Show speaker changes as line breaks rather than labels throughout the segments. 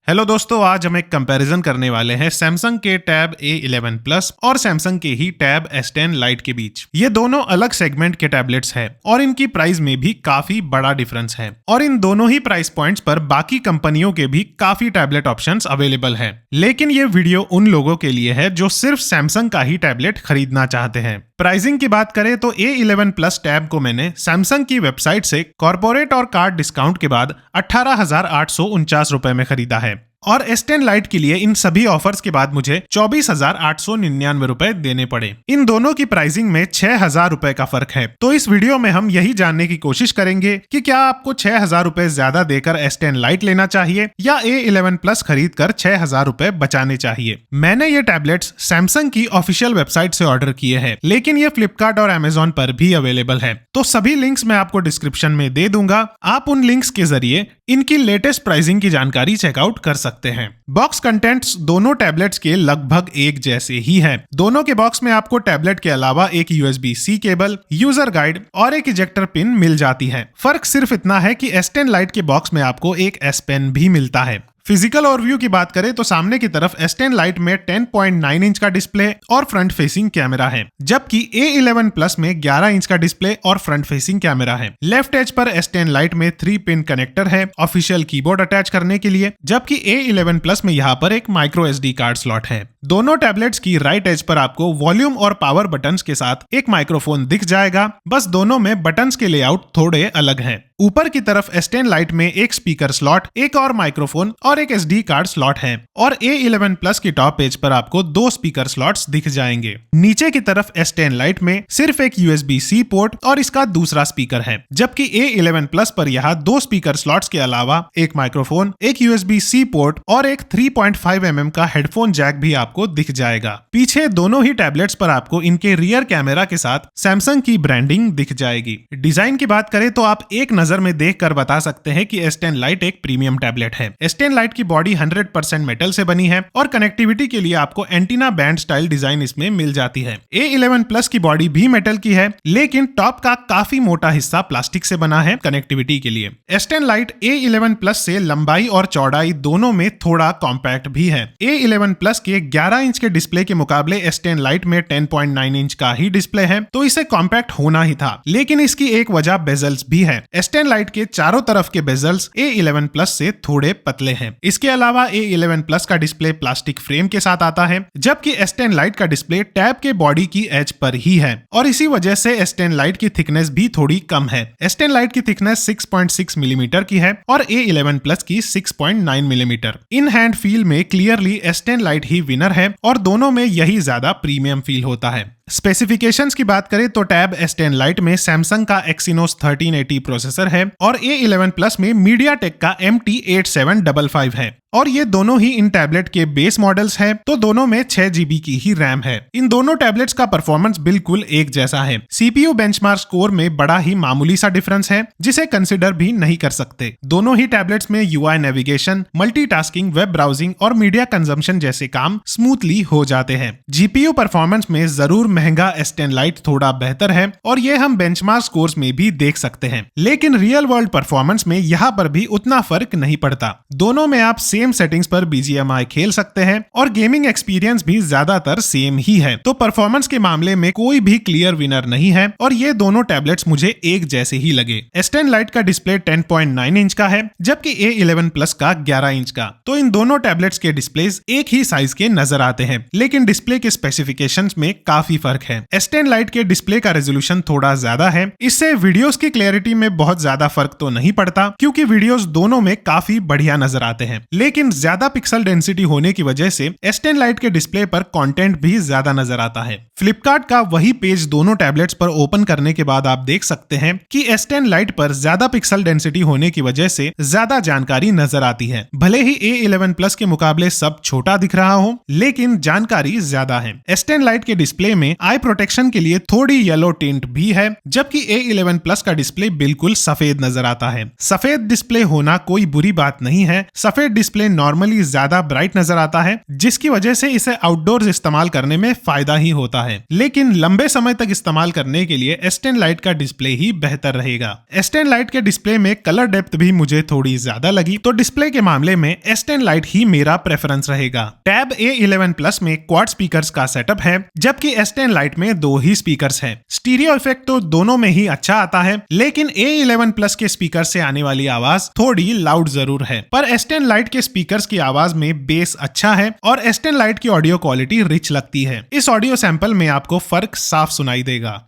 Hello दोस्तों, आज हम एक कंपैरिजन करने वाले हैं सैमसंग के टैब A11 Plus और सैमसंग के ही टैब S10 Lite के बीच। ये दोनों अलग सेगमेंट के टैबलेट्स हैं और इनकी प्राइस में भी काफी बड़ा डिफरेंस है और इन दोनों ही प्राइस पॉइंट्स पर बाकी कंपनियों के भी काफी टैबलेट ऑप्शंस अवेलेबल हैं। लेकिन ये वीडियो उन लोगों के लिए है जो सिर्फ सैमसंग का ही टैबलेट खरीदना चाहते हैं। प्राइसिंग की बात करें तो A11 Plus टैब को मैंने सैमसंग की वेबसाइट से कॉर्पोरेट और कार्ड डिस्काउंट के बाद 18,849 रुपए में खरीदा है और S10 Lite के लिए इन सभी ऑफर्स के बाद मुझे 24,899 रुपए देने पड़े। इन दोनों की प्राइसिंग में 6,000 रुपए का फर्क है। तो इस वीडियो में हम यही जानने की कोशिश करेंगे कि क्या आपको 6,000 रुपए ज्यादा देकर S10 Lite लेना चाहिए या A11 Plus खरीद कर 6,000 रुपए बचाने चाहिए। मैंने ये टैबलेट्स सैमसंग की ऑफिशियल वेबसाइट से ऑर्डर किए हैं, लेकिन ये फ्लिपकार्ट और अमेजोन पर भी अवेलेबल है। तो सभी लिंक्स मैं आपको डिस्क्रिप्शन में दे दूंगा। आप उन लिंक्स के जरिए इनकी लेटेस्ट प्राइसिंग की जानकारी चेकआउट कर सकते हैं। बॉक्स कंटेंट्स दोनों टैबलेट्स के लगभग एक जैसे ही है। दोनों के बॉक्स में आपको टैबलेट के अलावा एक USB-C केबल, यूजर गाइड और एक इजेक्टर पिन मिल जाती है। फर्क सिर्फ इतना है कि S10 Lite के बॉक्स में आपको एक S Pen भी मिलता है। फिजिकल ओवरव्यू की बात करें तो सामने की तरफ S10 Lite में 10.9 इंच का डिस्प्ले और फ्रंट फेसिंग कैमरा है, जबकि A11 Plus में 11 इंच का डिस्प्ले और फ्रंट फेसिंग कैमरा है। लेफ्ट एज पर S10 Lite में 3 पिन कनेक्टर है ऑफिशियल कीबोर्ड अटैच करने के लिए, जबकि A11 Plus में यहाँ पर एक माइक्रो SD कार्ड स्लॉट है। दोनों टैबलेट्स की राइट एज पर आपको वॉल्यूम और पावर बटन्स के साथ एक माइक्रोफोन दिख जाएगा, बस दोनों में बटन्स के लेआउट थोड़े अलग हैं। ऊपर की तरफ S10 Lite में एक स्पीकर स्लॉट, एक और माइक्रोफोन और एक SD कार्ड स्लॉट है और A11 Plus की टॉप पेज पर आपको 2 स्पीकर स्लॉट्स दिख जाएंगे। नीचे की तरफ S10 Lite में सिर्फ एक USB-C पोर्ट और इसका दूसरा स्पीकर है, जबकि A11 Plus पर यहाँ 2 स्पीकर स्लॉट्स के अलावा एक माइक्रोफोन, एक USB-C पोर्ट और एक 3.5 mm का हेडफोन जैक भी आपको दिख जाएगा। पीछे दोनों ही टैबलेट्स पर आपको इनके रियर कैमरा के साथ सैमसंग की ब्रांडिंग दिख जाएगी। डिजाइन की बात करें तो आप एक नजर में देखकर बता सकते हैं कि S10 Lite एक प्रीमियम टैबलेट है। S10 Lite की बॉडी 100% मेटल से बनी है और कनेक्टिविटी के लिए आपको एंटीना बैंड स्टाइल डिजाइन इसमें मिल जाती है। A11 Plus की बॉडी भी मेटल की है, लेकिन टॉप का काफी मोटा हिस्सा प्लास्टिक से बना है कनेक्टिविटी के लिए। S10 Lite A11 Plus से लंबाई और चौड़ाई दोनों में थोड़ा कॉम्पैक्ट भी है। A11 Plus के 11 इंच के डिस्प्ले के मुकाबले S10 Lite में 10.9 इंच का ही डिस्प्ले है, तो इसे कॉम्पैक्ट होना ही था। लेकिन इसकी एक वजह बेजल्स भी है। S10 Lite के चारों तरफ के बेजल्स A11 Plus से थोड़े पतले हैं। इसके अलावा A11 Plus का डिस्प्ले प्लास्टिक फ्रेम के साथ आता है, जबकि S10 Lite का डिस्प्ले टैब के बॉडी की एज पर ही है और इसी वजह से S10 Lite की थिकनेस भी थोड़ी कम है। S10 Lite की थिकनेस 6.6 मिलीमीटर की है और A11 Plus की 6.9 मिलीमीटर। इन हैंड फील में क्लियरली S10 Lite ही विनर है और दोनों में यही ज्यादा प्रीमियम फील होता है। स्पेसिफिकेशंस की बात करें तो टैब S10 Lite में सैमसंग का Exynos 1380 प्रोसेसर है और A11 Plus में MediaTek का MT8755 है और ये दोनों ही इन टैबलेट के बेस मॉडल्स हैं, तो दोनों में 6 GB की ही रैम है। इन दोनों टैबलेट्स का परफॉर्मेंस बिल्कुल एक जैसा है। CPU बेंचमार्क स्कोर में बड़ा ही मामूली सा डिफरेंस है, जिसे कंसिडर भी नहीं कर सकते। दोनों ही टैबलेट्स में UI navigation, multitasking, web browsing और मीडिया कंजम्पशन जैसे काम स्मूथली हो जाते हैं। GPU परफॉर्मेंस में जरूर महंगा S10 Lite थोड़ा बेहतर है और ये हम बेंचमार्क स्कोर्स में भी देख सकते हैं, लेकिन रियल वर्ल्ड परफॉर्मेंस में यहाँ पर भी उतना फर्क नहीं पड़ता। दोनों में आप सेम सेटिंग्स पर BGMI खेल सकते हैं और गेमिंग एक्सपीरियंस भी ज्यादातर सेम ही है, तो परफॉर्मेंस के मामले में कोई भी क्लियर विनर नहीं है और ये दोनों टैबलेट्स मुझे एक जैसे ही लगे। S10 Lite का डिस्प्ले 10.9 इंच का है, जबकि A11 Plus का 11 इंच का, तो इन दोनों टैबलेट्स के डिस्प्लेस एक ही साइज के नजर आते हैं, लेकिन डिस्प्ले के स्पेसिफिकेशंस में काफी फर्क है। S10 Lite के डिस्प्ले का रेजोल्यूशन थोड़ा ज्यादा है, इससे वीडियोस की क्लैरिटी में बहुत ज्यादा फर्क तो नहीं पड़ता, क्योंकि वीडियोस दोनों में काफी बढ़िया नजर आते हैं, लेकिन ज्यादा पिक्सल डेंसिटी होने की वजह से S10 Lite के डिस्प्ले पर कंटेंट भी ज्यादा नजर आता है। फ्लिपकार्ट का वही पेज दोनों टैबलेट्स पर ओपन करने के बाद आप देख सकते हैं कि S10 Lite पर ज्यादा पिक्सल डेंसिटी होने की वजह से ज्यादा जानकारी नजर आती है। भले ही A11 Plus के मुकाबले सब छोटा दिख रहा हो, लेकिन जानकारी ज्यादा है। S10 Lite के डिस्प्ले में आई प्रोटेक्शन के लिए थोड़ी येलो टिंट भी है, जबकि A11 Plus का डिस्प्ले बिल्कुल सफेद नजर आता है। सफेद डिस्प्ले होना कोई बुरी बात नहीं है। सफेद डिस्प्ले डिस्प्ले नॉर्मली ज्यादा ब्राइट नजर आता है, जिसकी वजह से इसे आउटडोर्स इस्तेमाल करने में फायदा ही होता है। लेकिन लंबे समय तक इस्तेमाल करने के लिए S10 लाइट का डिस्प्ले ही बेहतर रहेगा। S10 लाइट के डिस्प्ले में कलर डेप्थ भी मुझे थोड़ी ज्यादा लगी, तो डिस्प्ले के मामले में S10 लाइट ही मेरा प्रेफरेंस रहेगा। टैब A11 प्लस में क्वाड स्पीकर्स का सेटअप है, जबकि S10 लाइट में 2 ही स्पीकर्स हैं। स्टीरियो इफेक्ट तो दोनों में ही अच्छा आता है, लेकिन A11 प्लस के स्पीकर से आने वाली आवाज थोड़ी लाउड जरूर है। पर S10 लाइट के स्पीकर्स की आवाज में बेस अच्छा है और S10 लाइट की ऑडियो क्वालिटी रिच लगती है। इस ऑडियो सैंपल में आपको फर्क साफ सुनाई देगा।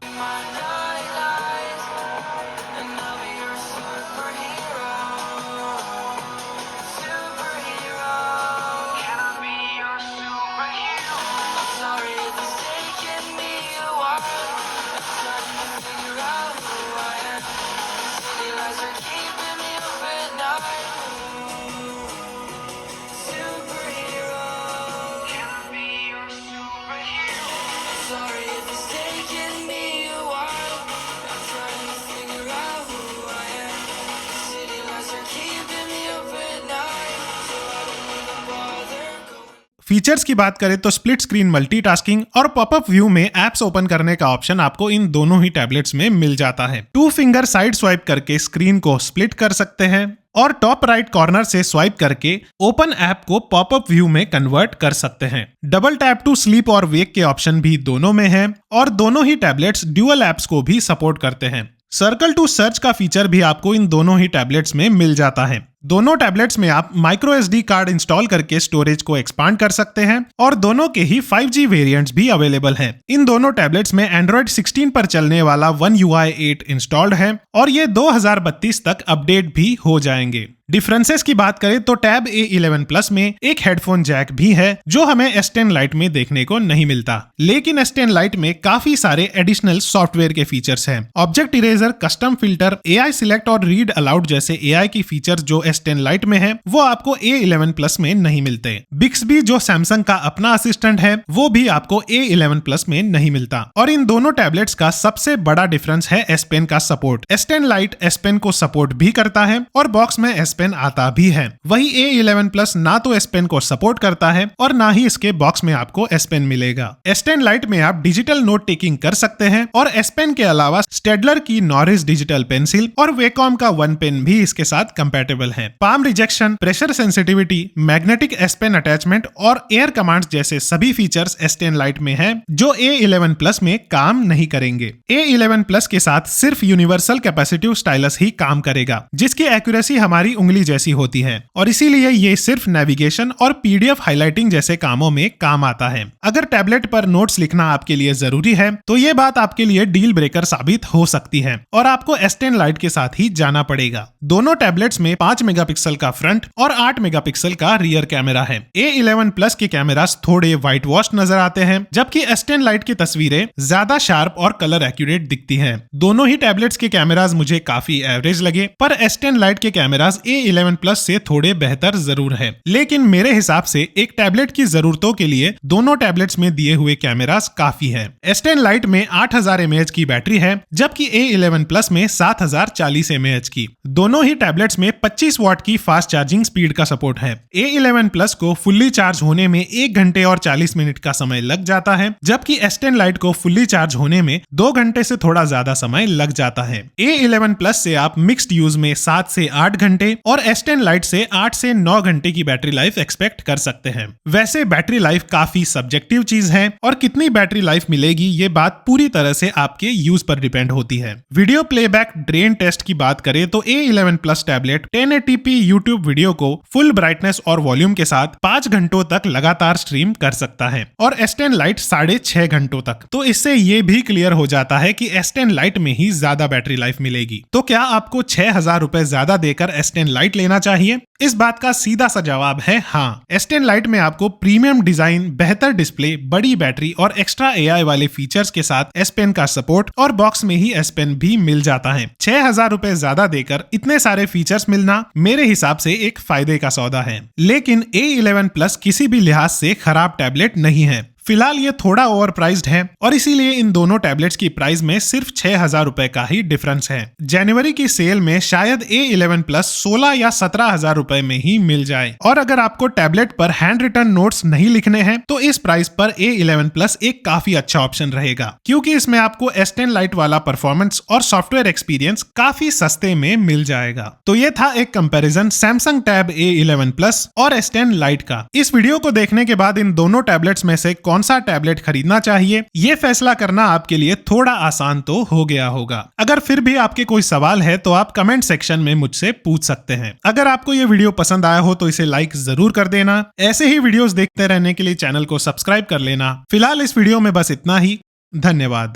फीचर्स की बात करें तो स्प्लिट स्क्रीन मल्टीटास्किंग और पॉपअप व्यू में एप्स ओपन करने का ऑप्शन आपको इन दोनों ही टैबलेट्स में मिल जाता है। 2 फिंगर साइड स्वाइप करके स्क्रीन को स्प्लिट कर सकते हैं और टॉप राइट कॉर्नर से स्वाइप करके ओपन ऐप को पॉपअप व्यू में कन्वर्ट कर सकते हैं। डबल टैप टू स्लीप और वेक के ऑप्शन भी दोनों में है और दोनों ही टैबलेट्स ड्यूअल ऐप्स को भी सपोर्ट करते हैं। सर्कल टू सर्च का फीचर भी आपको इन दोनों ही टैबलेट्स में मिल जाता है। दोनों टैबलेट्स में आप माइक्रो SD कार्ड इंस्टॉल करके स्टोरेज को एक्सपांड कर सकते हैं और दोनों के ही 5G वेरिएंट्स भी अवेलेबल हैं। इन दोनों टैबलेट्स में Android 16 पर चलने वाला One UI 8 इंस्टॉल्ड है और ये 2032 तक अपडेट भी हो जाएंगे। डिफरेंसेस की बात करें तो टैब A11 प्लस में एक हेडफोन जैक भी है, जो हमें S10 लाइट में देखने को नहीं मिलता। लेकिन S10 लाइट में काफी सारे एडिशनल सॉफ्टवेयर के फीचर्स हैं। Object eraser, custom filter, AI select और रीड अलाउड जैसे AI की फीचर्स जो S10 लाइट में है, वो आपको A11 प्लस में नहीं मिलते। Bixby जो सैमसंग का अपना असिस्टेंट है, वो भी आपको A11 प्लस में नहीं मिलता। और इन दोनों टैबलेट्स का सबसे बड़ा डिफरेंस है S Pen का support. S10 light S Pen को सपोर्ट भी करता है और बॉक्स में S Pen आता भी है। वही A11 प्लस ना तो S Pen को सपोर्ट करता है और ना ही इसके बॉक्स में आपको S Pen मिलेगा। S10 लाइट में आप डिजिटल नोट टेकिंग कर सकते हैं और S Pen के अलावा स्टेडलर की नॉरिस डिजिटल पेंसिल और वेकॉम का वन पेन भी इसके साथ कंपैटिबल है। Palm rejection, pressure sensitivity, magnetic S Pen attachment और एयर कमांड्स जैसे सभी फीचर्स S10 लाइट में हैं, जो A11 प्लस में काम नहीं करेंगे। A11 प्लस के साथ सिर्फ यूनिवर्सल कैपेसिटिव स्टाइलस ही काम करेगा, जिसकी एक्यूरेसी हमारी उंगली जैसी होती है और इसीलिए ये सिर्फ नेविगेशन और PDF हाइलाइटिंग जैसे कामों में काम आता है। अगर टैबलेट पर नोट्स लिखना आपके लिए जरूरी है तो ये बात आपके लिए डील ब्रेकर साबित हो सकती है और आपको S10 लाइट के साथ ही जाना पड़ेगा। दोनों टैबलेट्स में 5 मेगापिक्सल का फ्रंट और 8 मेगापिक्सल का रियर कैमरा है। A11 प्लस के कैमरास थोड़े व्हाइट वॉश नजर आते हैं, जबकि S10 लाइट की तस्वीरें ज्यादा शार्प और कलर एक्यूरेट दिखती हैं। दोनों ही टैबलेट्स के कैमरास मुझे काफी एवरेज लगे, पर S10 लाइट के कैमरास A11 प्लस से थोड़े बेहतर जरूर है। लेकिन मेरे हिसाब से एक टैबलेट की जरूरतों के लिए दोनों टैबलेट्स में दिए हुए कैमरास काफी है। S10 लाइट में 8000 mAh की बैटरी है, जबकि A11 प्लस में 7040 mAh की। दोनों ही टैबलेट्स में 25 वॉट की फास्ट चार्जिंग स्पीड का सपोर्ट है। A11 प्लस को फुल्ली चार्ज होने में 1 घंटे और 40 मिनट का समय लग जाता है, जबकि S10 लाइट को फुल्ली चार्ज होने में 2 घंटे से थोड़ा ज्यादा समय लग जाता है। A11 प्लस से आप मिक्स्ड यूज में 7 से 8 घंटे और S10 लाइट से 8 से 9 घंटे की बैटरी लाइफ एक्सपेक्ट कर सकते हैं। वैसे बैटरी लाइफ काफी सब्जेक्टिव चीज है और कितनी बैटरी लाइफ मिलेगी ये बात पूरी तरह से आपके यूज पर डिपेंड होती है। वीडियो प्लेबैक ड्रेन टेस्ट की बात करें तो A11 plus tablet 1080p YouTube video को फुल ब्राइटनेस और वॉल्यूम के साथ 5 घंटों तक लगातार स्ट्रीम कर सकता है और S10 लाइट 6.5 घंटों तक। तो इससे ये भी क्लियर हो जाता है कि S10 लाइट में ही ज्यादा बैटरी लाइफ मिलेगी। तो क्या आपको 6000 रुपए ज्यादा देकर S10 लाइट लेना चाहिए? इस बात का सीधा सा जवाब है हाँ। S10 लाइट में आपको प्रीमियम डिजाइन, बेहतर डिस्प्ले, बड़ी बैटरी और एक्स्ट्रा AI वाले फीचर्स के साथ S Pen का सपोर्ट और बॉक्स में ही S Pen भी मिल जाता है। 6000 रुपए ज्यादा देकर इतने सारे फीचर्स मिलना मेरे हिसाब से एक फायदे का सौदा है। लेकिन A11 प्लस किसी भी लिहाज से खराब टैबलेट नहीं है। फिलहाल ये थोड़ा ओवर प्राइस्ड है और इसीलिए इन दोनों टैबलेट्स की प्राइस में सिर्फ 6,000 रुपए का ही डिफरेंस है। जनवरी की सेल में शायद A11 प्लस 16 या 17,000 रुपए में ही मिल जाए। और अगर आपको टैबलेट पर हैंड रिटन नोट्स नहीं लिखने हैं तो इस प्राइस पर A11 प्लस एक काफी अच्छा ऑप्शन रहेगा, क्योंकि इसमें आपको S10 लाइट वाला परफॉर्मेंस और सॉफ्टवेयर एक्सपीरियंस काफी सस्ते में मिल जाएगा। तो ये था एक comparison Samsung tab A11 plus और S10 लाइट का। इस वीडियो को देखने के बाद इन दोनों टैबलेट्स में से कौन सा टैबलेट खरीदना चाहिए ये फैसला करना आपके लिए थोड़ा आसान तो हो गया होगा। अगर फिर भी आपके कोई सवाल है तो आप कमेंट सेक्शन में मुझसे पूछ सकते हैं। अगर आपको ये वीडियो पसंद आया हो तो इसे लाइक जरूर कर देना। ऐसे ही वीडियोस देखते रहने के लिए चैनल को सब्सक्राइब कर लेना। फिलहाल इस वीडियो में बस इतना ही। धन्यवाद।